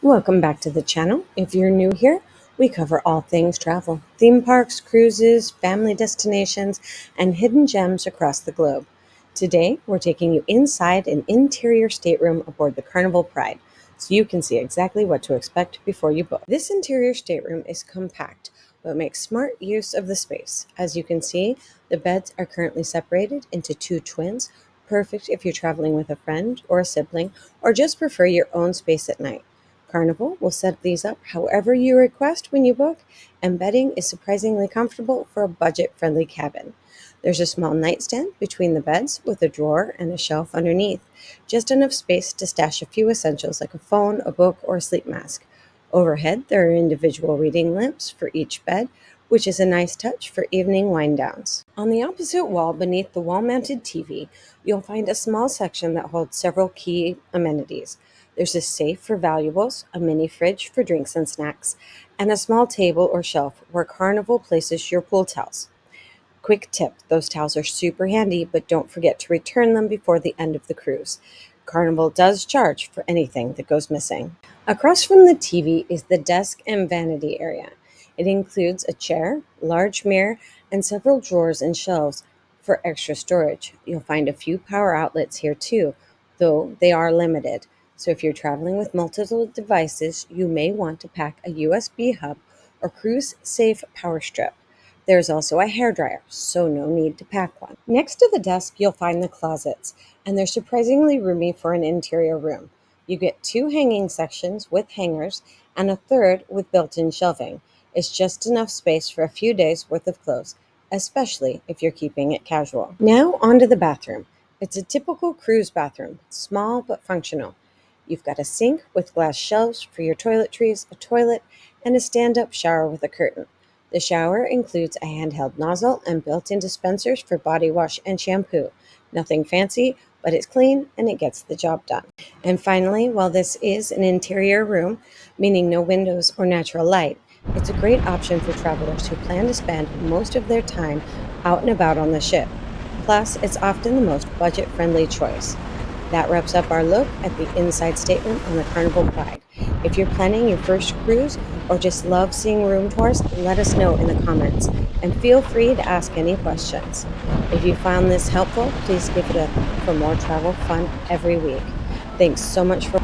Welcome back to the channel. If you're new here, we cover all things travel, theme parks, cruises, family destinations, and hidden gems across the globe. Today, we're taking you inside an interior stateroom aboard the Carnival Pride, so you can see exactly what to expect before you book. This interior stateroom is compact, but makes smart use of the space. As you can see, the beds are currently separated into two twins, perfect if you're traveling with a friend or a sibling, or just prefer your own space at night. Carnival will set these up however you request when you book, and bedding is surprisingly comfortable for a budget-friendly cabin. There's a small nightstand between the beds with a drawer and a shelf underneath, just enough space to stash a few essentials like a phone, a book, or a sleep mask. Overhead, there are individual reading lamps for each bed, which is a nice touch for evening wind downs. On the opposite wall, beneath the wall-mounted TV, you'll find a small section that holds several key amenities. There's a safe for valuables, a mini fridge for drinks and snacks, and a small table or shelf where Carnival places your pool towels. Quick tip, those towels are super handy, but don't forget to return them before the end of the cruise. Carnival does charge for anything that goes missing. Across from the TV is the desk and vanity area. It includes a chair, large mirror, and several drawers and shelves for extra storage. You'll find a few power outlets here too, though they are limited. So if you're traveling with multiple devices, you may want to pack a USB hub or cruise-safe power strip. There's also a hairdryer, so no need to pack one. Next to the desk, you'll find the closets, and they're surprisingly roomy for an interior room. You get two hanging sections with hangers and a third with built-in shelving. It's just enough space for a few days worth of clothes, especially if you're keeping it casual. Now onto the bathroom. It's a typical cruise bathroom, small but functional. You've got a sink with glass shelves for your toiletries, a toilet, and a stand-up shower with a curtain. The shower includes a handheld nozzle and built-in dispensers for body wash and shampoo. Nothing fancy, but it's clean and it gets the job done. And finally, while this is an interior room, meaning no windows or natural light, it's a great option for travelers who plan to spend most of their time out and about on the ship. Plus, it's often the most budget-friendly choice. That wraps up our look at the inside stateroom on the Carnival Pride. If you're planning your first cruise or just love seeing room tours, let us know in the comments and feel free to ask any questions. If you found this helpful, please give it a for more travel fun every week. Thanks so much for